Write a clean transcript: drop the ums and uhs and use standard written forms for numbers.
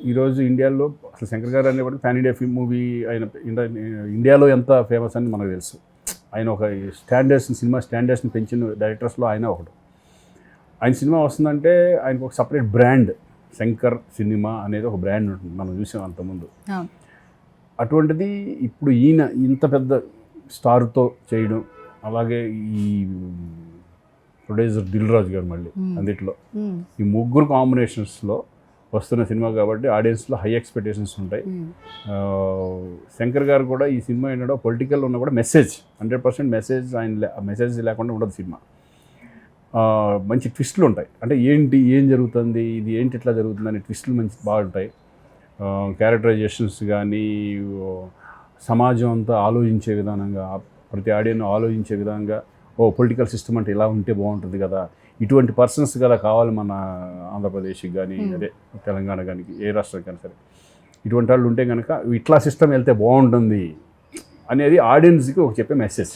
ఈరోజు ఇండియాలో అసలు శంకర్ గారు అనేవాడు ఫ్యాన్ ఇండియా ఫిల్మ్ మూవీ ఆయన ఇండియాలో ఎంత ఫేమస్ అని మనకు తెలుసు. ఆయన ఒక సినిమా స్టాండర్డ్స్ని పెంచిన డైరెక్టర్స్లో ఆయన ఒకడు. ఆయన సినిమా వస్తుందంటే ఆయనకు ఒక సపరేట్ బ్రాండ్, శంకర్ సినిమా అనేది ఒక బ్రాండ్ ఉంటుంది, మనం చూసాం అంతకుముందు. అటువంటిది ఇప్పుడు ఈయన ఇంత పెద్ద స్టార్తో చేయడం, అలాగే ఈ ప్రొడ్యూసర్ దిల్ రాజు గారు మళ్ళీ అందుట్లో ఈ ముగ్గురు కాంబినేషన్స్లో వస్తున్న సినిమా కాబట్టి ఆడియన్స్లో హై ఎక్స్పెక్టేషన్స్ ఉంటాయి. శంకర్ గారు కూడా ఈ సినిమా ఏంటంటే పొలిటికల్ ఉన్నా కూడా మెసేజ్ 100% మెసేజ్, మెసేజ్ లేకుండా ఉండదు సినిమా. మంచి ట్విస్టులు ఉంటాయి, అంటే ఏం జరుగుతుంది, ఇది ఏంటి ఇట్లా జరుగుతుంది అనే ట్విస్టులు మంచి బాగుంటాయి. క్యారెక్టరైజేషన్స్ కానీ సమాజం అంతా ఆలోచించే విధానంగా, ప్రతి ఆడియన్ ఆలోచించే విధంగా, పొలిటికల్ సిస్టమ్ అంటే ఇలా ఉంటే బాగుంటుంది కదా, ఇటువంటి పర్సన్స్ కదా కావాలి మన ఆంధ్రప్రదేశ్కి కానీ అదే తెలంగాణ కానీ ఏ రాష్ట్రానికి కానీ సరే, ఇటువంటి వాళ్ళు ఉంటే కనుక ఇట్లా సిస్టమ్ వెళ్తే బాగుంటుంది అనేది ఆడియన్స్కి ఒక చెప్పే మెసేజ్.